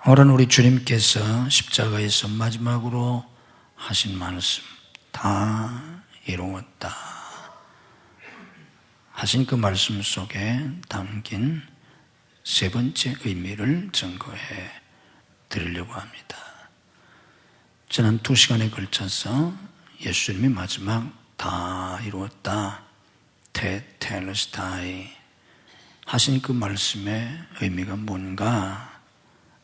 오늘 우리 주님께서 십자가에서 마지막으로 하신 말씀, 다 이루었다 하신 그 말씀 속에 담긴 세 번째 의미를 증거해 드리려고 합니다. 지난 2시간에 걸쳐서 예수님이 마지막 다 이루었다, 테텔레스타이 하신 그 말씀의 의미가 뭔가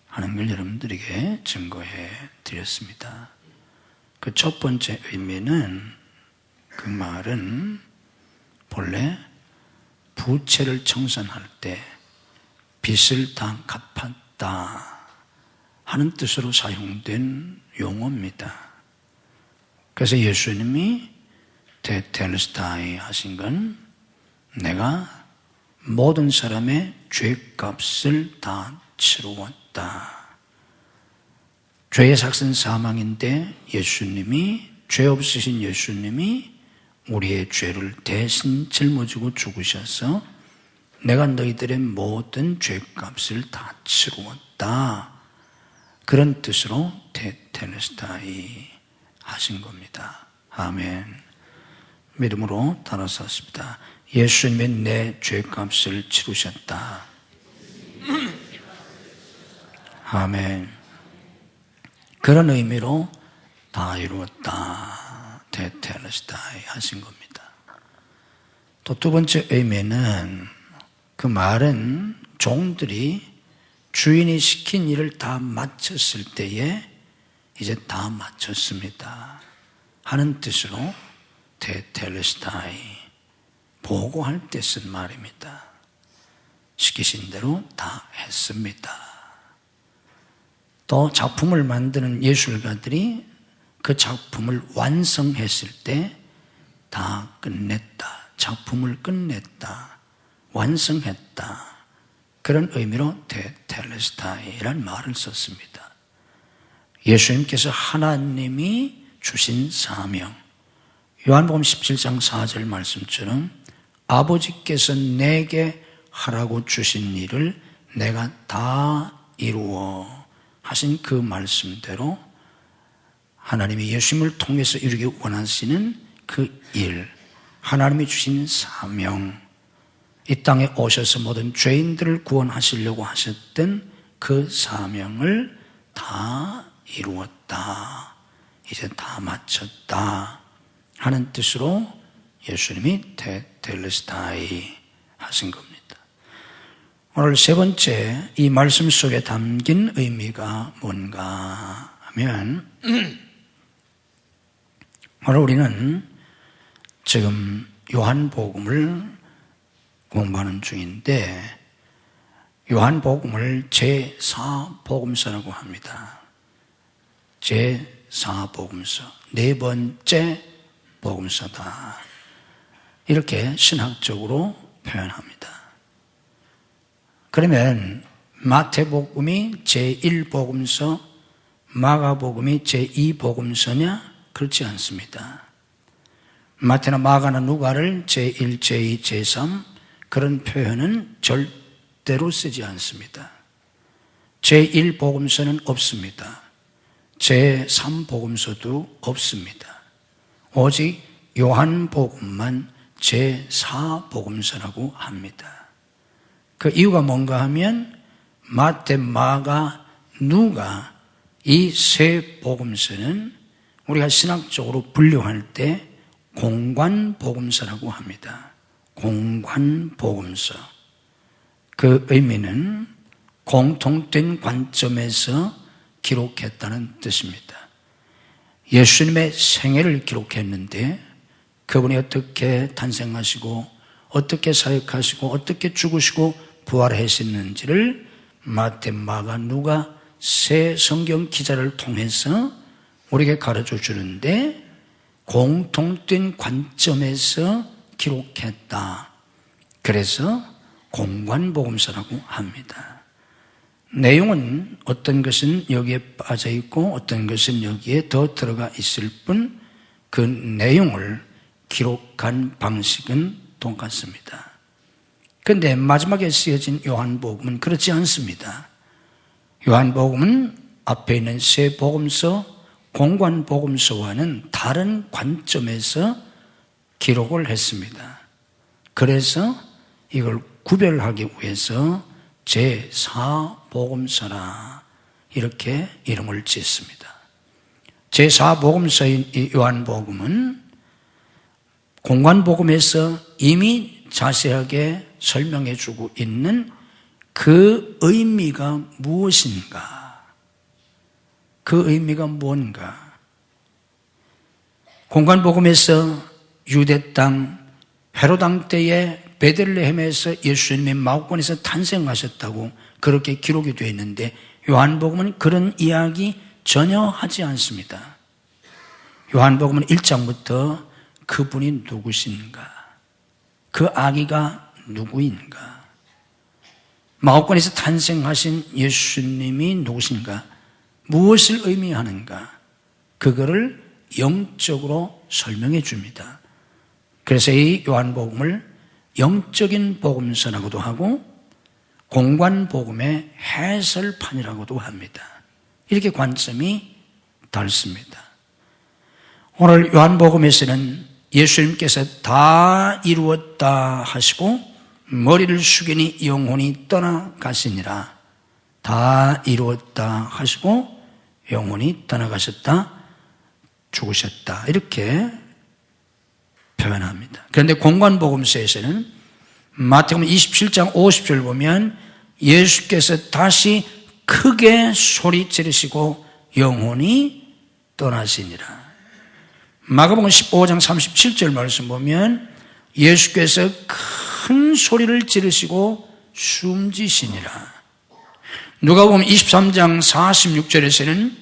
하는 걸 여러분들에게 증거해 드렸습니다. 그 첫 번째 의미는, 그 말은 본래 부채를 청산할 때 빚을 다 갚았다 하는 뜻으로 사용된 용어입니다. 그래서 예수님이 테텔레스타이 하신 건 내가 모든 사람의 죄값을 다 치루었다. 죄의 삭은 사망인데 예수님이, 죄 없으신 예수님이 우리의 죄를 대신 짊어지고 죽으셔서 내가 너희들의 모든 죄값을 다 치루었다, 그런 뜻으로 테텔레스타이 하신 겁니다. 아멘. 믿음으로 따라서 하십니다. 예수님이 내 죄값을 치루셨다. 아멘. 그런 의미로 다 이루었다, 테텔레스타이 하신 겁니다. 또 두 번째 의미는, 그 말은 종들이 주인이 시킨 일을 다 마쳤을 때에 이제 다 마쳤습니다 하는 뜻으로 테텔레스타이, 보고할 때 쓴 말입니다. 시키신 대로 다 했습니다. 또 작품을 만드는 예술가들이 그 작품을 완성했을 때 다 끝냈다, 작품을 끝냈다, 완성했다, 그런 의미로 테텔레스타이라는 말을 썼습니다. 예수님께서 하나님이 주신 사명, 요한복음 17장 4절 말씀처럼 아버지께서 내게 하라고 주신 일을 내가 다 이루어 하신 그 말씀대로 하나님이 예수님을 통해서 이루기 원하시는 그 일, 하나님이 주신 사명, 이 땅에 오셔서 모든 죄인들을 구원하시려고 하셨던 그 사명을 다 이루었다, 이제 다 마쳤다 하는 뜻으로 예수님이 테텔레스타이 하신 겁니다. 오늘 세 번째, 이 말씀 속에 담긴 의미가 뭔가 하면, 오늘 우리는 지금 요한복음을 공부하는 중인데, 요한복음을 제4복음서라고 합니다. 제4복음서, 네 번째 복음서다, 이렇게 신학적으로 표현합니다. 그러면 마태복음이 제1복음서, 마가복음이 제2복음서냐? 그렇지 않습니다. 마태나 마가나 누가를 제1, 제2, 제3 그런 표현은 절대로 쓰지 않습니다. 제1복음서는 없습니다. 제3복음서도 없습니다. 오직 요한복음만 제4복음서라고 합니다. 그 이유가 뭔가 하면 마태, 마가, 누가 이 세 복음서는 우리가 신학적으로 분류할 때 공관복음서라고 합니다. 공관복음서. 그 의미는 공통된 관점에서 기록했다는 뜻입니다. 예수님의 생애를 기록했는데 그분이 어떻게 탄생하시고 어떻게 사역하시고 어떻게 죽으시고 부활하셨는지를 마태, 마가, 누가 세 성경 기자를 통해서 우리에게 가르쳐 주는데 공통된 관점에서 기록했다. 그래서 공관복음서라고 합니다. 내용은 어떤 것은 여기에 빠져 있고 어떤 것은 여기에 더 들어가 있을 뿐 그 내용을 기록한 방식은 똑같습니다. 그런데 마지막에 쓰여진 요한복음은 그렇지 않습니다. 요한복음은 앞에 있는 세 복음서, 공관복음서와는 다른 관점에서 기록을 했습니다. 그래서 이걸 구별하기 위해서 제4복음서라 이렇게 이름을 짓습니다. 제4복음서인 이 요한복음은 공관복음에서 이미 자세하게 설명해 주고 있는 그 의미가 무엇인가? 그 의미가 뭔가? 공관복음에서 유대 땅 헤롯 왕 때에 베들레헴에서 예수님이 마구간에서 탄생하셨다고 그렇게 기록이 되어 있는데 요한복음은 그런 이야기 전혀 하지 않습니다. 요한복음은 1장부터 그분이 누구신가? 그 아기가 누구인가? 마구간에서 탄생하신 예수님이 누구신가? 무엇을 의미하는가? 그거를 영적으로 설명해 줍니다. 그래서 이 요한복음을 영적인 복음서라고도 하고 공관복음의 해설판이라고도 합니다. 이렇게 관점이 다릅니다. 오늘 요한복음에서는 예수님께서 다 이루었다 하시고 머리를 숙이니 영혼이 떠나가시니라. 다 이루었다 하시고 영혼이 떠나가셨다, 죽으셨다 이렇게 표현합니다. 그런데 공관복음서에서는 마태복음 27장 50절 보면 예수께서 다시 크게 소리 지르시고 영혼이 떠나시니라. 마가복음 15장 37절 말씀 보면 예수께서 큰 소리를 지르시고 숨지시니라. 누가복음 23장 46절에서는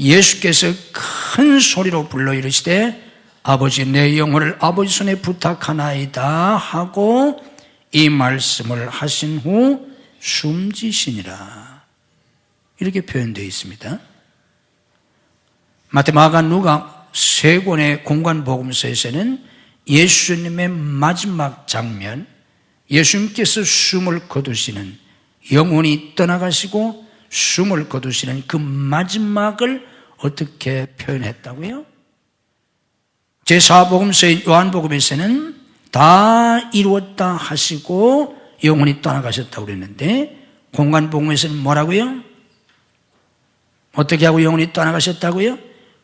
예수께서 큰 소리로 불러 이르시되 아버지 내 영혼을 아버지 손에 부탁하나이다 하고 이 말씀을 하신 후 숨지시니라. 이렇게 표현되어 있습니다. 마태, 마가, 누가 세 권의 공관복음서에서는 예수님의 마지막 장면, 예수님께서 숨을 거두시는, 영혼이 떠나가시고 숨을 거두시는 그 마지막을 어떻게 표현했다고요? 제4복음서인 요한복음에서는 다 이루었다 하시고 영혼이 떠나가셨다고 그랬는데 공관복음에서는 뭐라고요? 어떻게 하고 영혼이 떠나가셨다고요?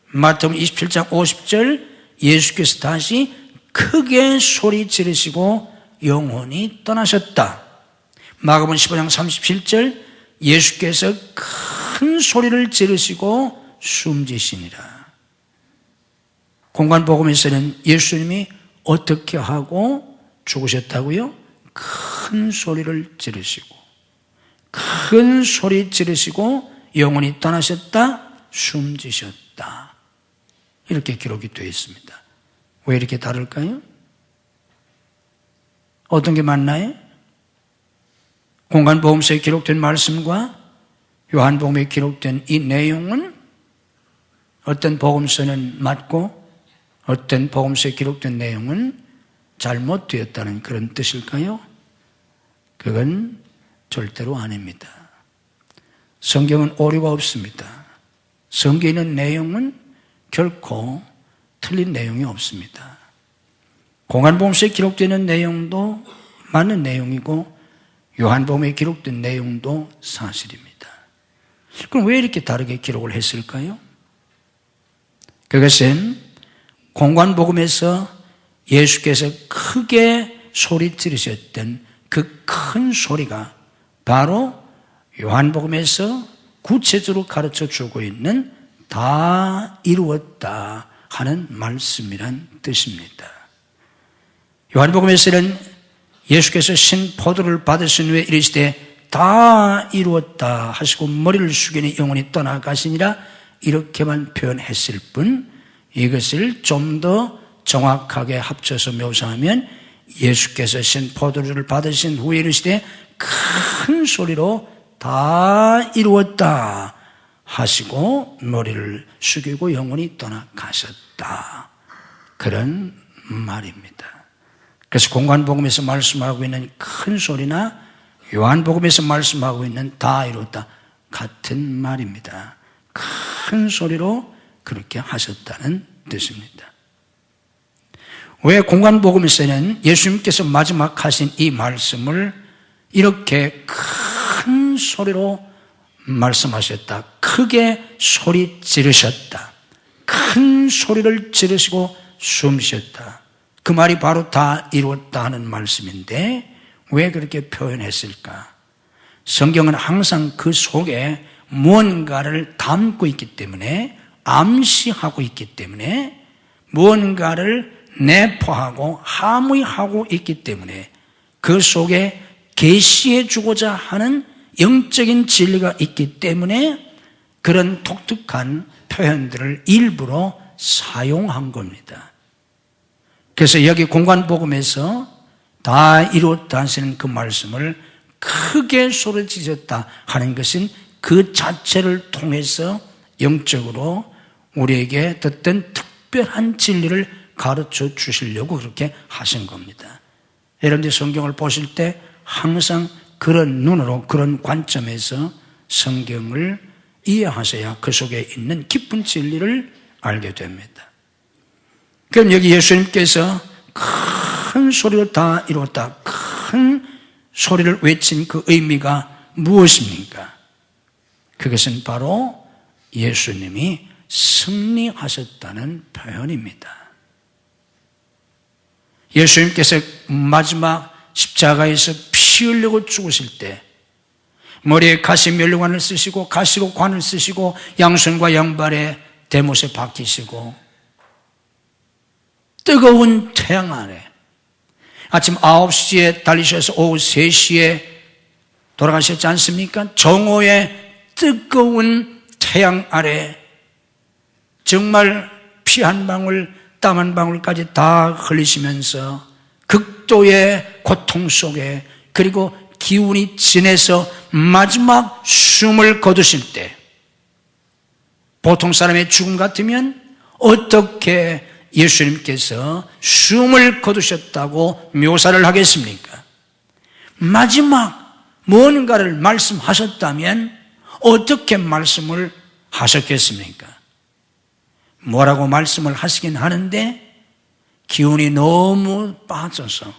마태복음 27장 50절 예수께서 다시 크게 소리 지르시고 영혼이 떠나셨다. 마가복음 15장 37절 예수께서 큰 소리를 지르시고 숨지시니라. 공관복음에서는 예수님이 어떻게 하고 죽으셨다고요? 큰 소리를 지르시고, 큰 소리 지르시고 영혼이 떠나셨다, 숨지셨다. 이렇게 기록이 되어 있습니다. 왜 이렇게 다를까요? 어떤 게 맞나요? 공관복음서에 기록된 말씀과 요한복음에 기록된 이 내용은 어떤 복음서는 맞고 어떤 복음서에 기록된 내용은 잘못되었다는 그런 뜻일까요? 그건 절대로 아닙니다. 성경은 오류가 없습니다. 성경에 있는 내용은 결코 틀린 내용이 없습니다. 공관복음서에 기록되는 내용도 맞는 내용이고 요한복음에 기록된 내용도 사실입니다. 그럼 왜 이렇게 다르게 기록을 했을까요? 그것은 공관복음에서 예수께서 크게 소리 지르셨던 그 큰 소리가 바로 요한복음에서 구체적으로 가르쳐 주고 있는 다 이루었다 하는 말씀이란 뜻입니다. 요한복음에서는 예수께서 신 포도를 받으신 후에 이르시되 다 이루었다 하시고 머리를 숙이니 영혼이 떠나가시니라 이렇게만 표현했을 뿐 이것을 좀 더 정확하게 합쳐서 묘사하면 예수께서 신 포도주를 받으신 후에 이르시되 큰 소리로 다 이루었다 하시고 머리를 숙이고 영혼이 떠나가셨다. 그런 말입니다. 그래서 공관복음에서 말씀하고 있는 큰 소리나 요한복음에서 말씀하고 있는 다 이루었다. 같은 말입니다. 큰 소리로 그렇게 하셨다는 뜻입니다. 왜 공관복음에서는 예수님께서 마지막 하신 이 말씀을 이렇게 큰 소리로 말씀하셨다, 크게 소리 지르셨다, 큰 소리를 지르시고 숨 쉬었다, 그 말이 바로 다 이루었다 하는 말씀인데 왜 그렇게 표현했을까? 성경은 항상 그 속에 무언가를 담고 있기 때문에, 암시하고 있기 때문에, 무언가를 내포하고 함의하고 있기 때문에 그 속에 계시해 주고자 하는 영적인 진리가 있기 때문에 그런 독특한 표현들을 일부러 사용한 겁니다. 그래서 여기 공관복음에서 다 이루었다 하시는 그 말씀을 크게 소리지셨다 하는 것은 그 자체를 통해서 영적으로 우리에게 어떤 특별한 진리를 가르쳐 주시려고 그렇게 하신 겁니다. 여러분들 성경을 보실 때 항상 그런 눈으로, 그런 관점에서 성경을 이해하셔야 그 속에 있는 깊은 진리를 알게 됩니다. 그럼 여기 예수님께서 큰 소리로 다 이루었다, 큰 소리를 외친 그 의미가 무엇입니까? 그것은 바로 예수님이 승리하셨다는 표현입니다. 예수님께서 마지막 십자가에서 피 흘리고 죽으실 때 머리에 가시 면류관을 쓰시고 가시로 관을 쓰시고 양손과 양발에 대못에 박히시고 뜨거운 태양 아래 아침 9시에 달리셔서 오후 3시에 돌아가셨지 않습니까? 정오의 뜨거운 태양 아래 정말 피 한 방울 땀 한 방울까지 다 흘리시면서 극도의 고통 속에, 그리고 기운이 진해서 마지막 숨을 거두실 때, 보통 사람의 죽음 같으면 어떻게 예수님께서 숨을 거두셨다고 묘사를 하겠습니까? 마지막 뭔가를 말씀하셨다면 어떻게 말씀을 하셨겠습니까? 뭐라고 말씀을 하시긴 하는데 기운이 너무 빠져서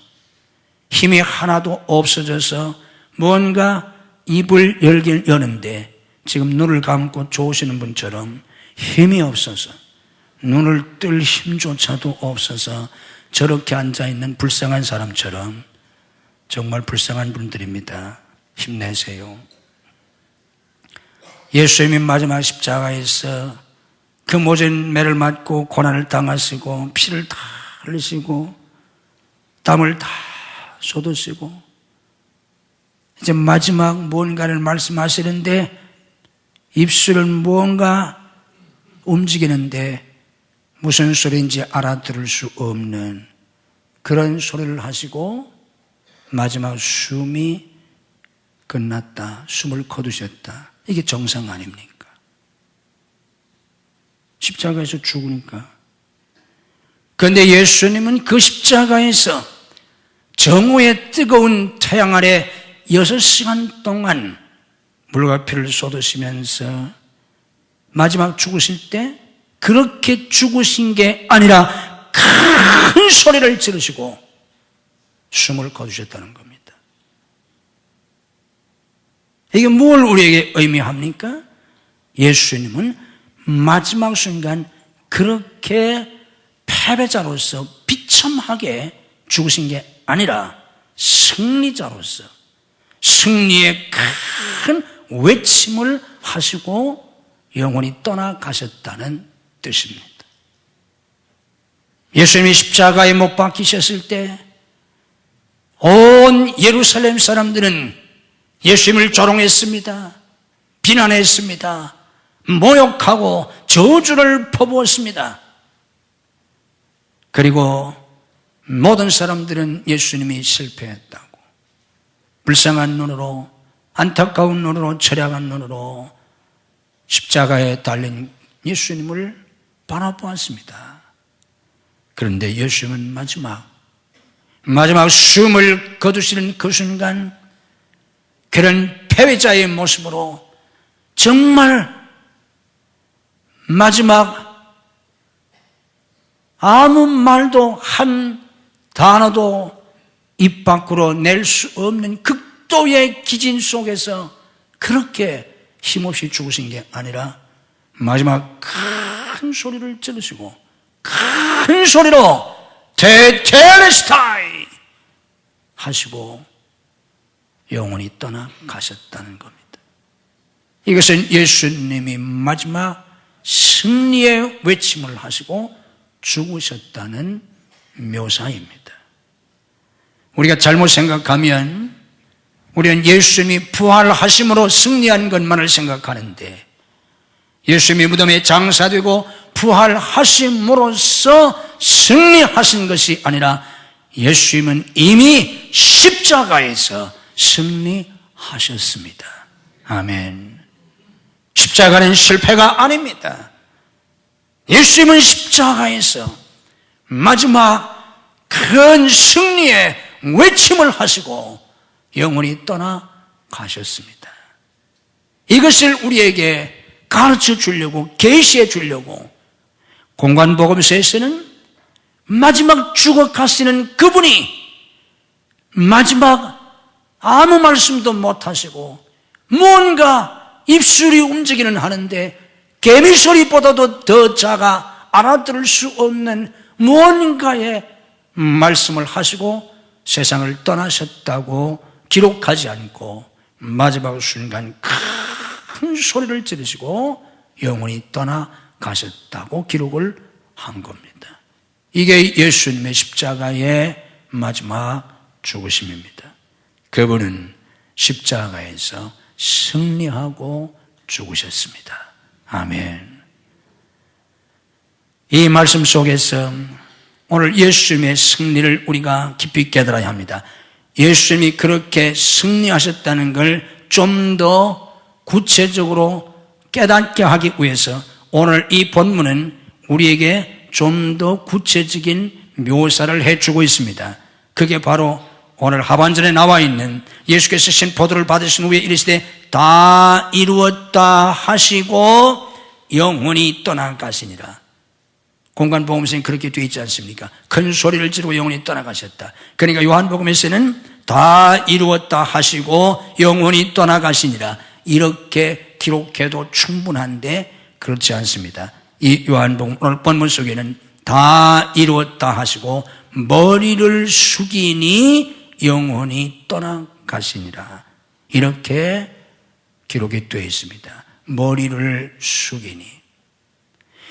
힘이 하나도 없어져서 뭔가 입을 열긴 여는데 지금 눈을 감고 좋으시는 분처럼 힘이 없어서 눈을 뜰 힘조차도 없어서 저렇게 앉아있는 불쌍한 사람처럼, 정말 불쌍한 분들입니다. 힘내세요. 예수님이 마지막 십자가에서 그 모진 매를 맞고 고난을 당하시고 피를 다 흘리시고 땀을 다 쏟으시고 이제 마지막 무언가를 말씀하시는데 입술은 무언가 움직이는데 무슨 소리인지 알아들을 수 없는 그런 소리를 하시고 마지막 숨이 끝났다, 숨을 거두셨다. 이게 정상 아닙니까? 십자가에서 죽으니까. 그런데 예수님은 그 십자가에서 정오의 뜨거운 태양 아래 6시간 동안 물과 피를 쏟으시면서 마지막 죽으실 때 그렇게 죽으신 게 아니라 큰 소리를 지르시고 숨을 거두셨다는 겁니다. 이게 뭘 우리에게 의미합니까? 예수님은 마지막 순간 그렇게 패배자로서 비참하게 죽으신 게 아니라 승리자로서 승리의 큰 외침을 하시고 영원히 떠나가셨다는 뜻입니다. 예수님이 십자가에 못 박히셨을 때 온 예루살렘 사람들은 예수님을 조롱했습니다. 비난했습니다. 모욕하고 저주를 퍼부었습니다. 그리고 모든 사람들은 예수님이 실패했다고 불쌍한 눈으로, 안타까운 눈으로, 철야한 눈으로 십자가에 달린 예수님을 바라보았습니다. 그런데 예수님은 마지막 숨을 거두시는 그 순간 그런 패배자의 모습으로 정말 마지막 아무 말도 한 단어도 입 밖으로 낼 수 없는 극도의 기진 속에서 그렇게 힘없이 죽으신 게 아니라 마지막 큰 소리를 지르시고 큰 소리로 테텔레스타이 하시고 영원히 떠나가셨다는 겁니다. 이것은 예수님이 마지막 승리의 외침을 하시고 죽으셨다는 묘사입니다. 우리가 잘못 생각하면 우리는 예수님이 부활하심으로 승리한 것만을 생각하는데 예수님이 무덤에 장사되고 부활하심으로써 승리하신 것이 아니라 예수님은 이미 십자가에서 승리하셨습니다. 아멘. 십자가는 실패가 아닙니다. 예수님은 십자가에서 마지막 큰 승리의 외침을 하시고 영원히 떠나가셨습니다. 이것을 우리에게 가르쳐 주려고, 계시해 주려고 공관복음서에서는 마지막 죽어가시는 그분이 마지막 아무 말씀도 못하시고 뭔가 입술이 움직이는 하는데 개미 소리보다도 더 작아 알아들을 수 없는 무언가의 말씀을 하시고 세상을 떠나셨다고 기록하지 않고 마지막 순간 큰 소리를 지르시고 영원히 떠나가셨다고 기록을 한 겁니다. 이게 예수님의 십자가의 마지막 죽으심입니다. 그분은 십자가에서 승리하고 죽으셨습니다. 아멘. 이 말씀 속에서 오늘 예수님의 승리를 우리가 깊이 깨달아야 합니다. 예수님이 그렇게 승리하셨다는 걸 좀 더 구체적으로 깨닫게 하기 위해서 오늘 이 본문은 우리에게 좀 더 구체적인 묘사를 해주고 있습니다. 그게 바로 오늘 하반절에 나와 있는 예수께서 신포도를 받으신 후에 이르시되 다 이루었다 하시고 영원히 떠나가시니라. 공관복음서에 그렇게 되어 있지 않습니까? 큰 소리를 지르고 영원히 떠나가셨다. 그러니까 요한복음에서는 다 이루었다 하시고 영원히 떠나가시니라. 이렇게 기록해도 충분한데 그렇지 않습니다. 이 요한복음 오늘 본문 속에는 다 이루었다 하시고 머리를 숙이니 영원히 떠나가시니라. 이렇게 기록이 되어 있습니다. 머리를 숙이니.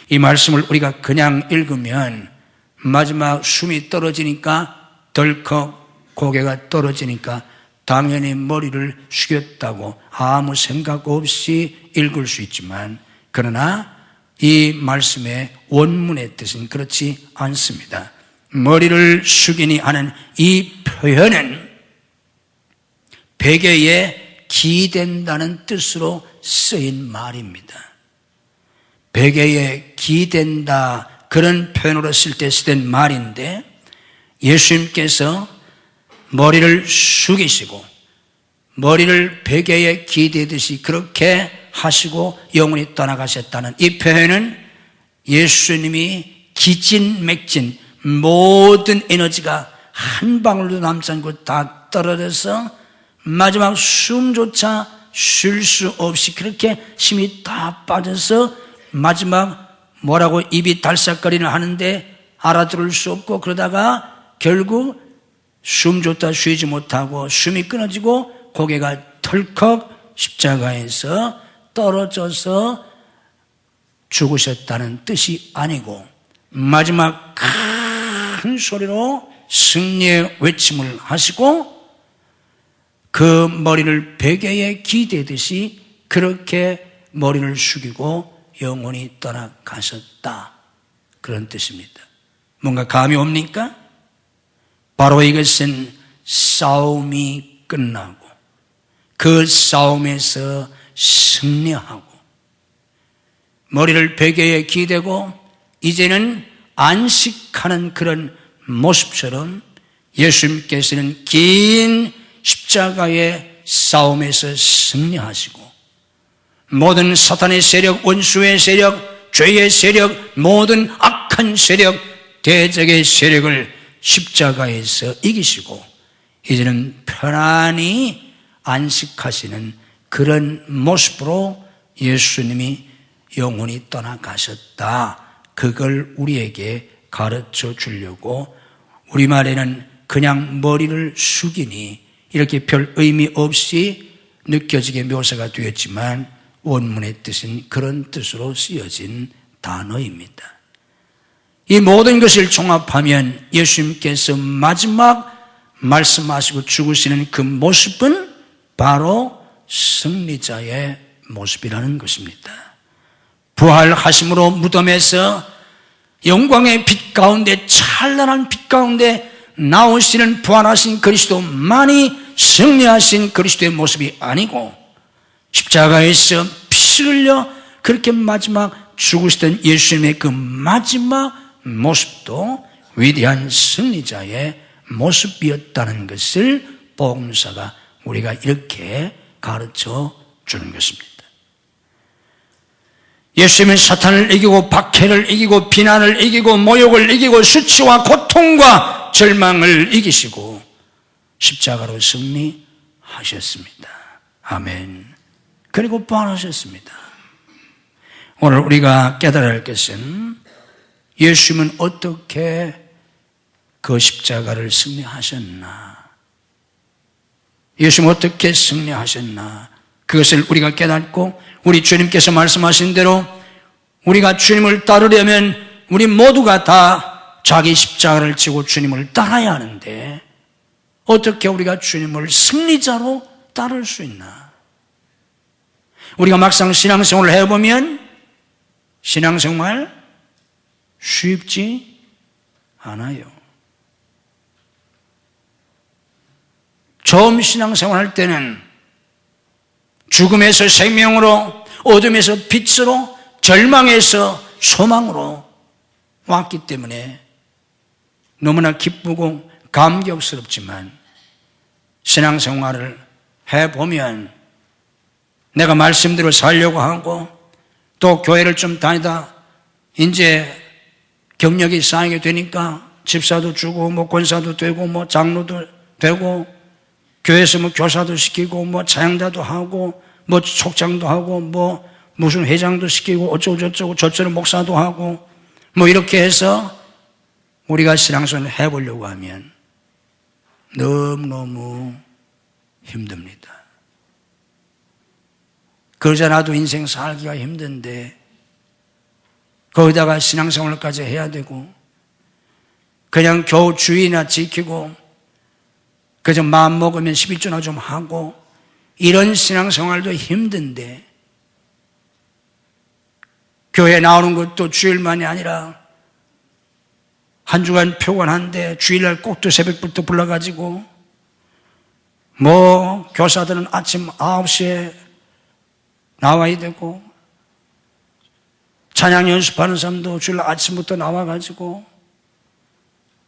이 말씀을 우리가 그냥 읽으면 마지막 숨이 떨어지니까 덜컥 고개가 떨어지니까 당연히 머리를 숙였다고 아무 생각 없이 읽을 수 있지만 그러나 이 말씀의 원문의 뜻은 그렇지 않습니다. 머리를 숙이니 하는 이 표현은 베개에 기댄다는 뜻으로 쓰인 말입니다. 베개에 기댄다 그런 표현으로 쓸 때 쓰던 말인데 예수님께서 머리를 숙이시고 머리를 베개에 기대듯이 그렇게 하시고 영원히 떠나가셨다는 이 표현은 예수님이 기진맥진 모든 에너지가 한 방울도 남지 않고 다 떨어져서 마지막 숨조차 쉴 수 없이 그렇게 힘이 다 빠져서 마지막 뭐라고 입이 달싹거리는 하는데 알아들을 수 없고 그러다가 결국 숨조차 쉬지 못하고 숨이 끊어지고 고개가 털컥 십자가에서 떨어져서 죽으셨다는 뜻이 아니고 마지막 큰 소리로 승리의 외침을 하시고 그 머리를 베개에 기대듯이 그렇게 머리를 숙이고 영원히 떠나가셨다. 그런 뜻입니다. 뭔가 감이 옵니까? 바로 이것은 싸움이 끝나고 그 싸움에서 승리하고 머리를 베개에 기대고 이제는 안식하는 그런 모습처럼 예수님께서는 긴 십자가의 싸움에서 승리하시고 모든 사탄의 세력, 원수의 세력, 죄의 세력, 모든 악한 세력, 대적의 세력을 십자가에서 이기시고 이제는 편안히 안식하시는 그런 모습으로 예수님이 영원히 떠나가셨다. 그걸 우리에게 가르쳐 주려고 우리말에는 그냥 머리를 숙이니 이렇게 별 의미 없이 느껴지게 묘사가 되었지만 원문의 뜻은 그런 뜻으로 쓰여진 단어입니다. 이 모든 것을 종합하면 예수님께서 마지막 말씀하시고 죽으시는 그 모습은 바로 승리자의 모습이라는 것입니다. 부활하심으로 무덤에서 영광의 빛 가운데, 찬란한 빛 가운데 나오시는 부활하신 그리스도만이 승리하신 그리스도의 모습이 아니고 십자가에서 피 흘려 그렇게 마지막 죽으시던 예수님의 그 마지막 모습도 위대한 승리자의 모습이었다는 것을 복음서가 우리가 이렇게 가르쳐 주는 것입니다. 예수님은 사탄을 이기고 박해를 이기고 비난을 이기고 모욕을 이기고 수치와 고통과 절망을 이기시고 십자가로 승리하셨습니다. 아멘. 그리고 부활하셨습니다. 오늘 우리가 깨달아야 할 것은 예수님은 어떻게 그 십자가를 승리하셨나? 예수님은 어떻게 승리하셨나? 그것을 우리가 깨닫고 우리 주님께서 말씀하신 대로 우리가 주님을 따르려면 우리 모두가 다 자기 십자가를 지고 주님을 따라야 하는데 어떻게 우리가 주님을 승리자로 따를 수 있나? 우리가 막상 신앙생활을 해보면 신앙생활 쉽지 않아요. 처음 신앙생활 할 때는 죽음에서 생명으로, 어둠에서 빛으로, 절망에서 소망으로 왔기 때문에 너무나 기쁘고 감격스럽지만 신앙생활을 해보면 내가 말씀대로 살려고 하고 또 교회를 좀 다니다 이제 경력이 쌓이게 되니까 집사도 주고 뭐 권사도 되고 뭐 장로도 되고 교회에서 뭐 교사도 시키고 뭐 차양자도 하고 뭐 촉장도 하고 뭐 무슨 회장도 시키고 어쩌고 저쩌고 저쩌고 목사도 하고 뭐 이렇게 해서 우리가 신앙생활을 해보려고 하면 너무너무 힘듭니다. 그러지 않아도 인생 살기가 힘든데 거기다가 신앙생활까지 해야 되고 그냥 겨우 주의나 지키고 그저 마음 먹으면 11조나 좀 하고 이런 신앙생활도 힘든데 교회 나오는 것도 주일만이 아니라 한 주간 표관한데 주일날 꼭 또 새벽부터 불러가지고 뭐 교사들은 아침 9시에 나와야 되고 찬양 연습하는 사람도 주일날 아침부터 나와가지고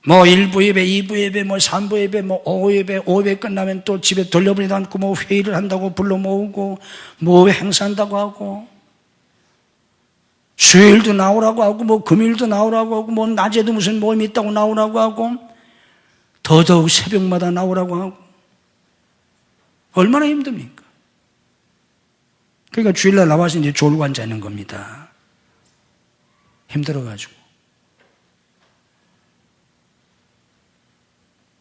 뭐 1부 예배, 2부 예배, 뭐 3부 예배, 뭐 오후 예배, 오후 예배 끝나면 또 집에 돌려보내도 않고 뭐 회의를 한다고 불러 모으고 뭐 행사한다고 하고 수요일도 나오라고 하고 뭐 금요일도 나오라고 하고 뭐 낮에도 무슨 모임이 있다고 나오라고 하고 더더욱 새벽마다 나오라고 하고 얼마나 힘듭니까? 그러니까 주일날 나와서 이제 졸고 앉아있는 겁니다. 힘들어가지고.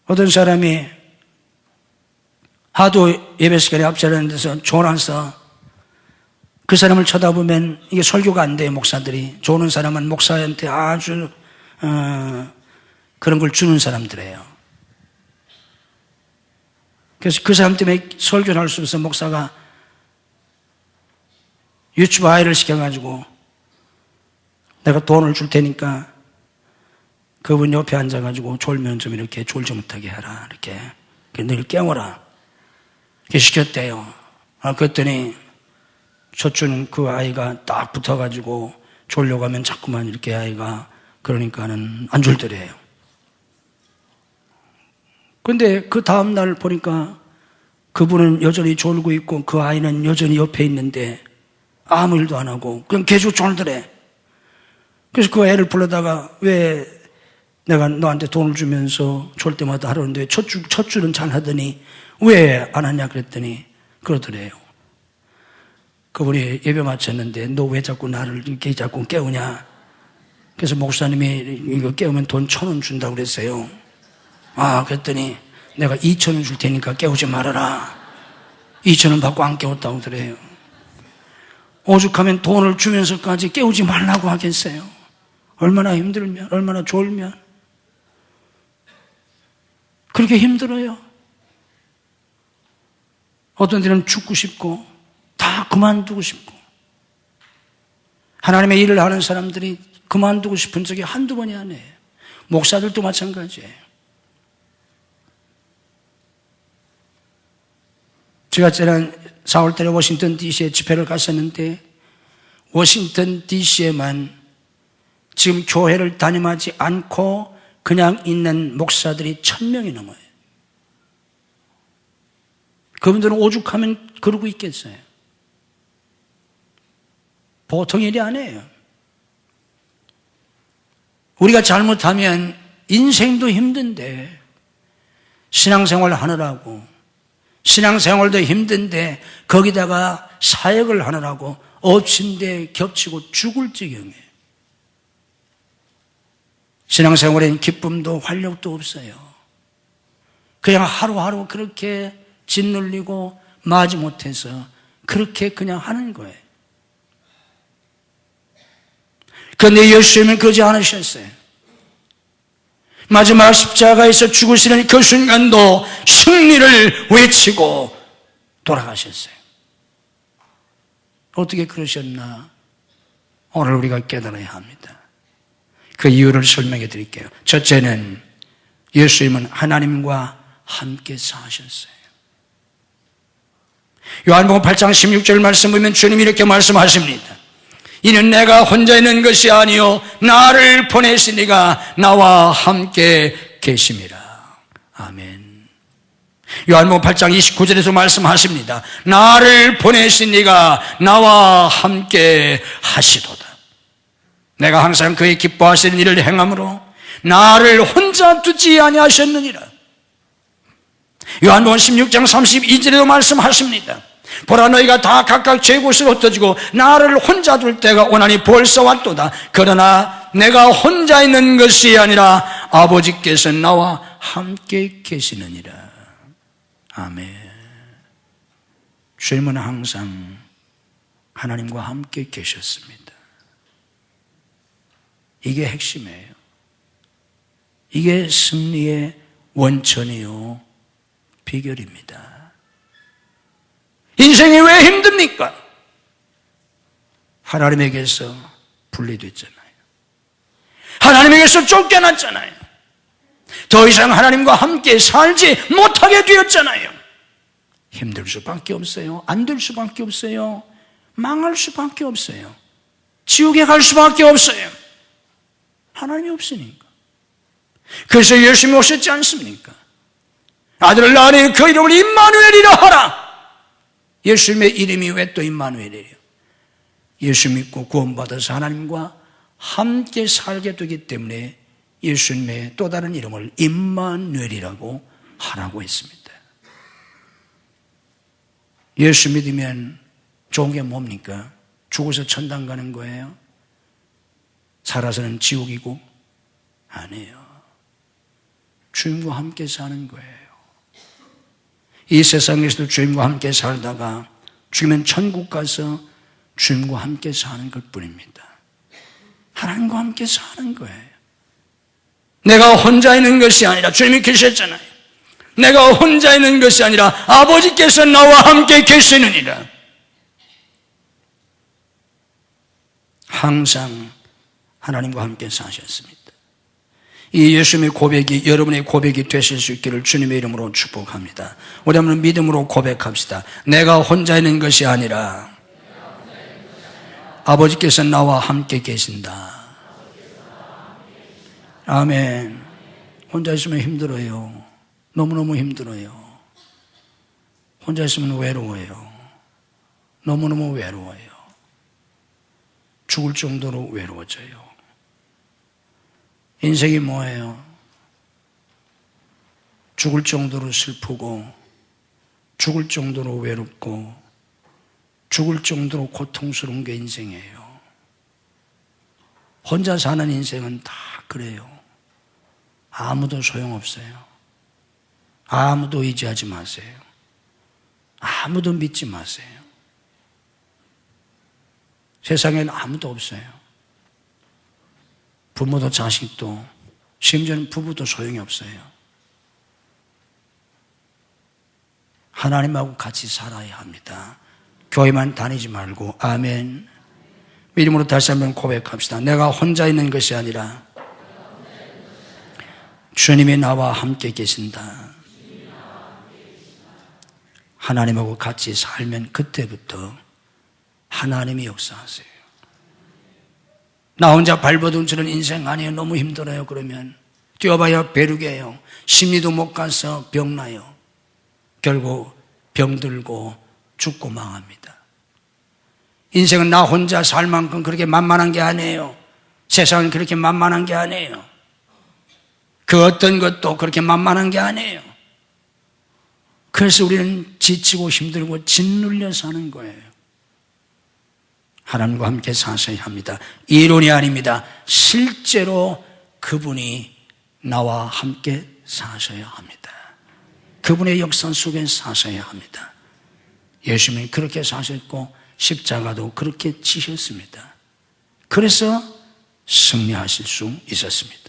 어떤 사람이 하도 예배 시간에 앞자리하는 데서 졸아서 그 사람을 쳐다보면 이게 설교가 안 돼요. 목사들이. 조는 사람은 목사한테 아주 그런 걸 주는 사람들이에요. 그래서 그 사람 때문에 설교를 할 수 없어서 목사가 유튜브 아이를 시켜가지고 내가 돈을 줄 테니까 그분 옆에 앉아가지고 졸면 좀 이렇게 졸지 못하게 해라. 이렇게 늘 깨워라. 이렇게 시켰대요. 그랬더니 첫째는 그 아이가 딱 붙어가지고 졸려고 하면 자꾸만 이렇게 아이가 그러니까는 안 졸더래요. 근데 그 다음날 보니까 그분은 여전히 졸고 있고 그 아이는 여전히 옆에 있는데 아무 일도 안 하고 그냥 계속 졸더래. 그래서 그 애를 불러다가 왜 내가 너한테 돈을 주면서 졸 때마다 하라는데 첫 줄은 잘 하더니 왜 안 하냐 그랬더니 그러더래요. 그분이 예배 마쳤는데 너 왜 자꾸 나를 이렇게 자꾸 깨우냐. 그래서 목사님이 이거 깨우면 돈 1,000원 준다고 그랬어요. 아, 그랬더니 내가 2,000원 줄 테니까 깨우지 말아라. 2,000원 받고 안 깨웠다고 그래요. 오죽하면 돈을 주면서까지 깨우지 말라고 하겠어요. 얼마나 힘들면, 얼마나 졸면. 그렇게 힘들어요. 어떤 데는 죽고 싶고 다 그만두고 싶고. 하나님의 일을 하는 사람들이 그만두고 싶은 적이 한두 번이 아니에요. 목사들도 마찬가지예요. 제가 지난 4월달에 워싱턴 DC에 집회를 갔었는데 워싱턴 DC에만 지금 교회를 담임하지 않고 그냥 있는 목사들이 1,000명이 넘어요. 그분들은 오죽하면 그러고 있겠어요. 보통 일이 아니에요. 우리가 잘못하면 인생도 힘든데 신앙생활 하느라고 신앙생활도 힘든데 거기다가 사역을 하느라고 엎친 데 겹치고 죽을 지경이에요. 신앙생활엔 기쁨도 활력도 없어요. 그냥 하루하루 그렇게 짓눌리고 마지못해서 그렇게 그냥 하는 거예요. 그런데 예수님은 그러지 않으셨어요. 마지막 십자가에서 죽으시는 그 순간도 승리를 외치고 돌아가셨어요. 어떻게 그러셨나? 오늘 우리가 깨달아야 합니다. 그 이유를 설명해 드릴게요. 첫째는 예수님은 하나님과 함께 사셨어요. 요한복음 8장 16절 말씀 보면 주님이 이렇게 말씀하십니다. 이는 내가 혼자 있는 것이 아니요 나를 보내시니가 나와 함께 계심이라. 아멘. 요한복음 8장 29절에서 말씀하십니다. 나를 보내시니가 나와 함께 하시도다. 내가 항상 그의 기뻐하시는 일을 행함으로 나를 혼자 두지 아니하셨느니라. 요한복음 16장 32절에도 말씀하십니다. 보라 너희가 다 각각 제 곳으로 흩어지고 나를 혼자 둘 때가 오나니 벌써 왔도다. 그러나 내가 혼자 있는 것이 아니라 아버지께서 나와 함께 계시느니라. 아멘. 주님은 항상 하나님과 함께 계셨습니다. 이게 핵심이에요. 이게 승리의 원천이요 비결입니다. 인생이 왜 힘듭니까? 하나님에게서 분리됐잖아요. 하나님에게서 쫓겨났잖아요. 더 이상 하나님과 함께 살지 못하게 되었잖아요. 힘들 수밖에 없어요. 안 될 수밖에 없어요. 망할 수밖에 없어요. 지옥에 갈 수밖에 없어요. 하나님이 없으니까. 그래서 예수님이 오셨지 않습니까? 아들을 낳으니 그 이름을 임마누엘이라 하라. 예수님의 이름이 왜 또 임마누엘이에요? 예수 믿고 구원받아서 하나님과 함께 살게 되기 때문에 예수님의 또 다른 이름을 임마누엘이라고 하라고 했습니다. 예수 믿으면 좋은 게 뭡니까? 죽어서 천당 가는 거예요? 살아서는 지옥이고? 아니에요. 주님과 함께 사는 거예요. 이 세상에서도 주님과 함께 살다가 죽으면 천국 가서 주님과 함께 사는 것 뿐입니다. 하나님과 함께 사는 거예요. 내가 혼자 있는 것이 아니라 주님이 계셨잖아요. 내가 혼자 있는 것이 아니라 아버지께서 나와 함께 계시느니라. 항상 하나님과 함께 사셨습니다. 이 예수님의 고백이 여러분의 고백이 되실 수 있기를 주님의 이름으로 축복합니다. 우리 한번 믿음으로 고백합시다. 내가 혼자 있는 것이 아니라 아버지께서 나와 함께 계신다. 아멘. 혼자 있으면 힘들어요. 너무너무 힘들어요. 혼자 있으면 외로워요. 너무너무 외로워요. 죽을 정도로 외로워져요. 인생이 뭐예요? 죽을 정도로 슬프고, 죽을 정도로 외롭고, 죽을 정도로 고통스러운 게 인생이에요. 혼자 사는 인생은 다 그래요. 아무도 소용없어요. 아무도 의지하지 마세요. 아무도 믿지 마세요. 세상에는 아무도 없어요. 부모도 자식도, 심지어는 부부도 소용이 없어요. 하나님하고 같이 살아야 합니다. 교회만 다니지 말고. 아멘. 믿음으로 다시 한번 고백합시다. 내가 혼자 있는 것이 아니라 주님이 나와 함께 계신다. 하나님하고 같이 살면 그때부터 하나님이 역사하세요. 나 혼자 발버둥 치는 인생 아니에요. 너무 힘들어요. 그러면 뛰어봐야 벼룩이에요. 심리도 못 가서 병나요. 결국 병들고 죽고 망합니다. 인생은 나 혼자 살 만큼 그렇게 만만한 게 아니에요. 세상은 그렇게 만만한 게 아니에요. 그 어떤 것도 그렇게 만만한 게 아니에요. 그래서 우리는 지치고 힘들고 짓눌려 사는 거예요. 하나님과 함께 사셔야 합니다. 이론이 아닙니다. 실제로 그분이 나와 함께 사셔야 합니다. 그분의 역사 속에 사셔야 합니다. 예수님이 그렇게 사셨고 십자가도 그렇게 지셨습니다. 그래서 승리하실 수 있었습니다.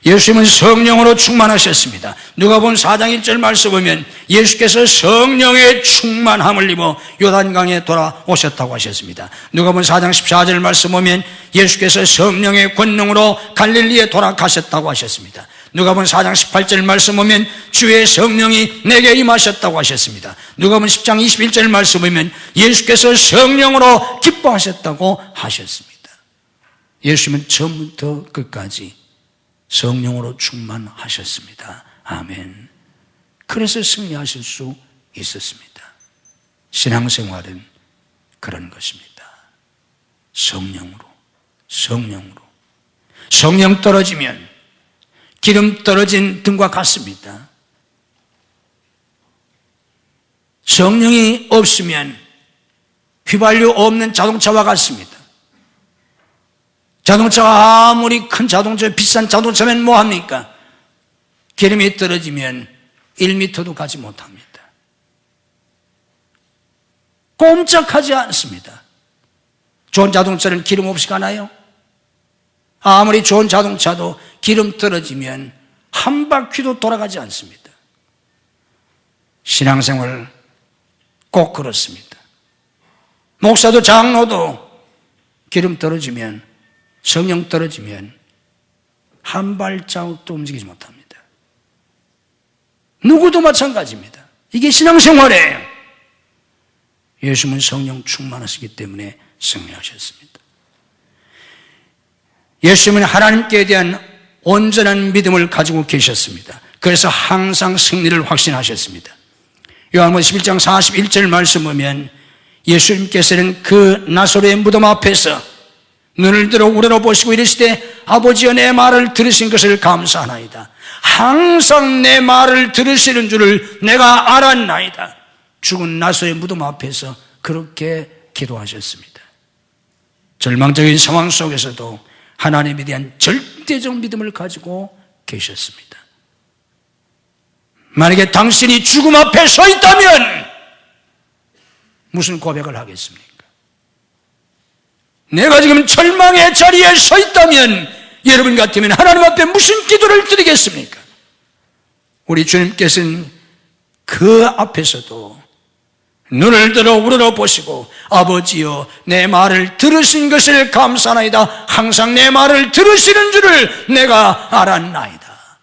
예수님은 성령으로 충만하셨습니다. 누가복음 4장 1절 말씀 보면 예수께서 성령의 충만함을 입어 요단강에 돌아오셨다고 하셨습니다. 누가복음 4장 14절 말씀 보면 예수께서 성령의 권능으로 갈릴리에 돌아가셨다고 하셨습니다. 누가복음 4장 18절 말씀 보면 주의 성령이 내게 임하셨다고 하셨습니다. 누가복음 10장 21절 말씀 보면 예수께서 성령으로 기뻐하셨다고 하셨습니다. 예수님은 처음부터 끝까지 성령으로 충만하셨습니다. 아멘. 그래서 승리하실 수 있었습니다. 신앙생활은 그런 것입니다. 성령으로. 성령 떨어지면 기름 떨어진 등과 같습니다. 성령이 없으면 휘발유 없는 자동차와 같습니다. 자동차가 아무리 큰 자동차, 비싼 자동차면 뭐합니까? 기름이 떨어지면 1m도 가지 못합니다. 꼼짝하지 않습니다. 좋은 자동차는 기름 없이 가나요? 아무리 좋은 자동차도 기름 떨어지면 한 바퀴도 돌아가지 않습니다. 신앙생활 꼭 그렇습니다. 목사도 장로도 기름 떨어지면, 성령 떨어지면 한 발자국도 움직이지 못합니다. 누구도 마찬가지입니다. 이게 신앙생활이에요. 예수님은 성령 충만하시기 때문에 승리하셨습니다. 예수님은 하나님께 대한 온전한 믿음을 가지고 계셨습니다. 그래서 항상 승리를 확신하셨습니다. 요한복음 11장 41절 말씀 보면 예수님께서는 그 나사로의 무덤 앞에서 눈을 들어 우러러보시고 이르시되 아버지여 내 말을 들으신 것을 감사하나이다. 항상 내 말을 들으시는 줄을 내가 알았나이다. 죽은 나사로의 무덤 앞에서 그렇게 기도하셨습니다. 절망적인 상황 속에서도 하나님에 대한 절대적 믿음을 가지고 계셨습니다. 만약에 당신이 죽음 앞에 서 있다면 무슨 고백을 하겠습니까? 내가 지금 절망의 자리에 서 있다면 여러분 같으면 하나님 앞에 무슨 기도를 드리겠습니까? 우리 주님께서는 그 앞에서도 눈을 들어 우러러보시고 아버지여 내 말을 들으신 것을 감사하나이다. 항상 내 말을 들으시는 줄을 내가 알았나이다.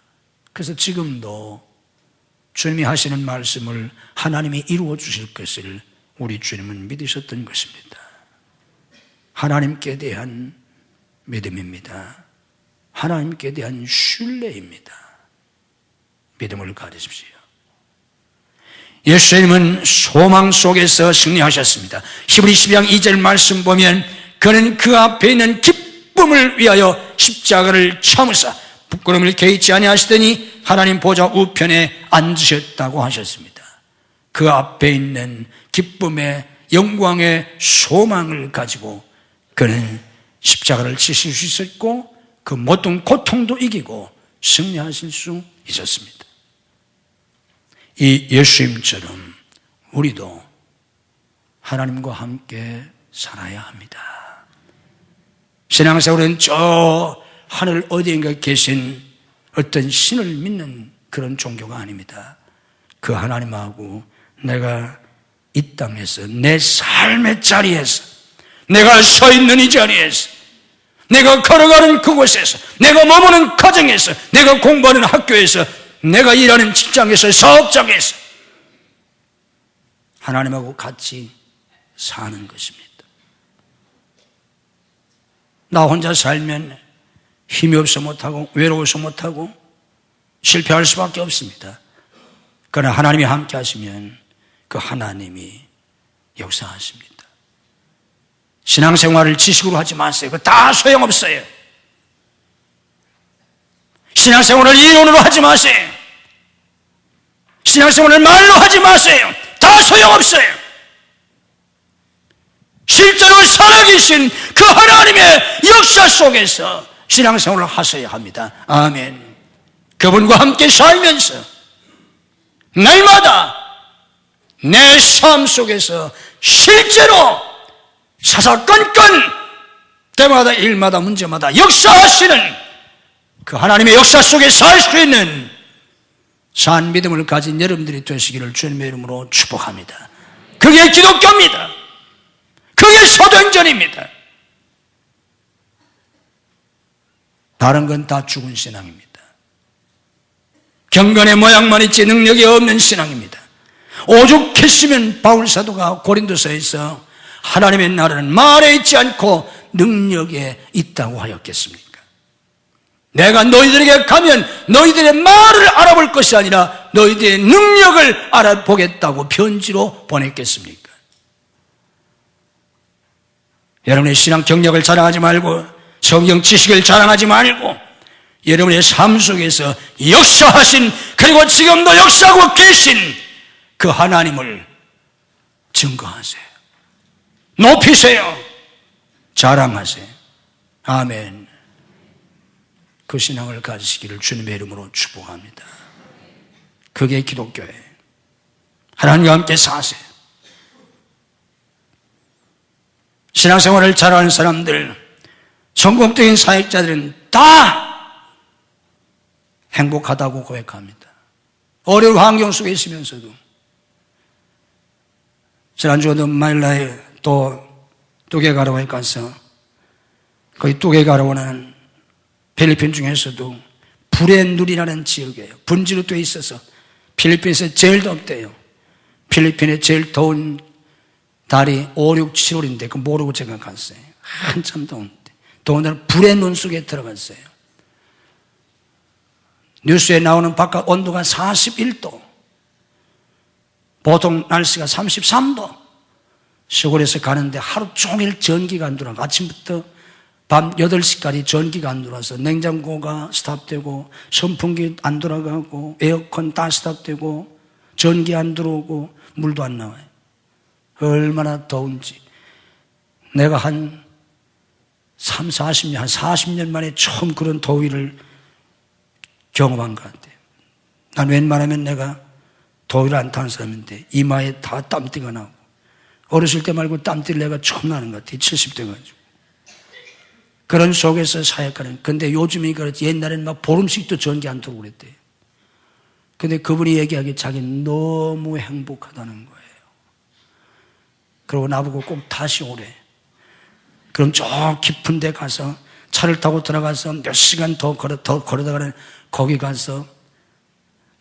그래서 지금도 주님이 하시는 말씀을 하나님이 이루어 주실 것을 우리 주님은 믿으셨던 것입니다. 하나님께 대한 믿음입니다. 하나님께 대한 신뢰입니다. 믿음을 가지십시오. 예수님은 소망 속에서 승리하셨습니다. 히브리 12장 2절 말씀 보면 그는 그 앞에 있는 기쁨을 위하여 십자가를 참으사 부끄러움을 개의치 아니하시더니 하나님 보좌 우편에 앉으셨다고 하셨습니다. 그 앞에 있는 기쁨의 영광의 소망을 가지고 그는 십자가를 지실 수 있었고 그 모든 고통도 이기고 승리하실 수 있었습니다. 이 예수님처럼 우리도 하나님과 함께 살아야 합니다. 신앙생활은 저 하늘 어디인가 계신 어떤 신을 믿는 그런 종교가 아닙니다. 그 하나님하고 내가 이 땅에서 내 삶의 자리에서 내가 서 있는 이 자리에서 내가 걸어가는 그곳에서 내가 머무는 가정에서 내가 공부하는 학교에서 내가 일하는 직장에서 사업장에서 하나님하고 같이 사는 것입니다. 나 혼자 살면 힘이 없어 못하고 외로워서 못하고 실패할 수밖에 없습니다. 그러나 하나님이 함께 하시면 그 하나님이 역사하십니다. 신앙생활을 지식으로 하지 마세요. 그거 다 소용없어요. 신앙생활을 이론으로 하지 마세요. 신앙생활을 말로 하지 마세요. 다 소용없어요. 실제로 살아계신 그 하나님의 역사 속에서 신앙생활을 하셔야 합니다. 아멘. 그분과 함께 살면서 날마다 내 삶 속에서 실제로 사사건건 때마다 일마다 문제마다 역사하시는 그 하나님의 역사 속에 살 수 있는 산 믿음을 가진 여러분들이 되시기를 주님의 이름으로 축복합니다. 그게 기독교입니다. 그게 사도행전입니다. 다른 건 다 죽은 신앙입니다. 경건의 모양만 있지 능력이 없는 신앙입니다. 오죽했으면 바울사도가 고린도서에서 하나님의 나라는 말에 있지 않고 능력에 있다고 하였겠습니까? 내가 너희들에게 가면 너희들의 말을 알아볼 것이 아니라 너희들의 능력을 알아보겠다고 편지로 보냈겠습니까? 여러분의 신앙 경력을 자랑하지 말고 성경 지식을 자랑하지 말고 여러분의 삶 속에서 역사하신 그리고 지금도 역사하고 계신 그 하나님을 증거하세요. 높이세요. 자랑하세요. 아멘. 그 신앙을 가지시기를 주님의 이름으로 축복합니다. 그게 기독교예요. 하나님과 함께 사세요. 신앙생활을 잘하는 사람들, 성공적인 사역자들은 다 행복하다고 고백합니다. 어려운 환경 속에 있으면서도. 지난주에도 마닐라에 뚜게가라오에 가서 거기 뚜게가라오는 필리핀 중에서도 불의 누리라는 지역이에요. 분지로 되어 있어서 필리핀에서 제일 덥대요. 필리핀의 제일 더운 달이 5, 6, 7월인데 그거 모르고 제가 갔어요. 한참 더운데 더운 날 불의 눈 속에 들어갔어요. 뉴스에 나오는 바깥 온도가 41도, 보통 날씨가 33도. 시골에서 가는데 하루 종일 전기가 안 들어가고 아침부터 밤 8시까지 전기가 안 들어와서 냉장고가 스탑되고 선풍기 안 돌아가고 에어컨 다 스탑되고 전기 안 들어오고 물도 안 나와요. 얼마나 더운지. 내가 한 3, 40년, 한 40년 만에 처음 그런 더위를 경험한 것 같아요. 난 웬만하면 내가 더위를 안 타는 사람인데 이마에 다 땀띠가 나고 어렸을 때 말고 땀띠를 내가 처음 나는 것 같아요. 70대 가지고. 그런 속에서 사역하는. 근데 요즘에 그렇지 옛날에는 막 보름씩도 전기 안 들어오고 그랬대요. 근데 그분이 얘기하기에 자기는 너무 행복하다는 거예요. 그리고 나보고 꼭 다시 오래. 그럼 저 깊은 데 가서 차를 타고 들어가서 몇 시간 더 걸어다가는 거기 가서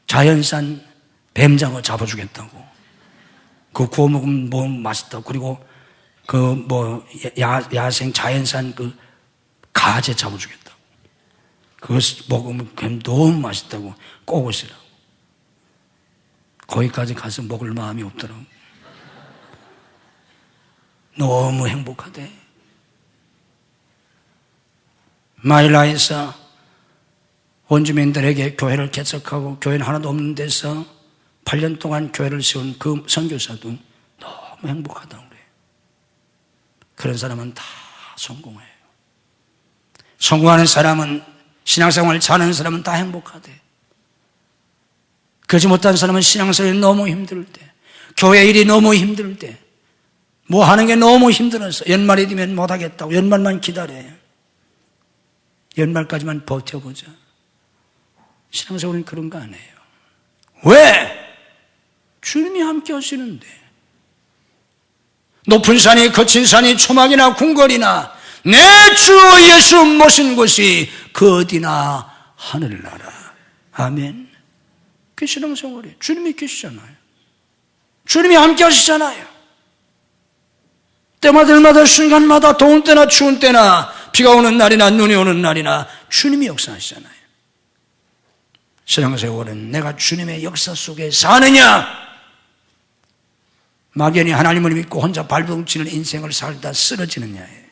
자연산 뱀장어 잡아주겠다고. 그거 구워 먹으면 뭐 맛있다고. 그리고 야생 자연산 가재 잡아주겠다고. 그거 먹으면 그냥 너무 맛있다고 꼭 오시라고. 거기까지 가서 먹을 마음이 없더라고. 너무 행복하대. 마닐라에서 원주민들에게 교회를 개척하고 교회는 하나도 없는 데서 8년 동안 교회를 세운 그 선교사도 너무 행복하다고 그래요. 그런 사람은 다 성공해요. 성공하는 사람은, 신앙생활을 잘하는 사람은 다 행복하대. 그러지 못한 사람은 신앙생활이 너무 힘들 때, 교회 일이 너무 힘들 때, 뭐 하는 게 너무 힘들어서 연말이 되면 못하겠다고 연말만 기다려요. 연말까지만 버텨보자. 신앙생활은 그런 거 아니에요. 왜? 주님이 함께 하시는데. 높은 산이 거친 산이 초막이나 궁궐이나 내 주 예수 모신 곳이 그 어디나 하늘나라. 아멘. 그게 신앙생활이에요. 주님이 계시잖아요. 주님이 함께 하시잖아요. 때마다 순간마다 더운 때나 추운 때나 비가 오는 날이나 눈이 오는 날이나 주님이 역사하시잖아요. 신앙생활은 내가 주님의 역사 속에 사느냐, 막연히 하나님을 믿고 혼자 발버둥치는 인생을 살다 쓰러지느냐예요.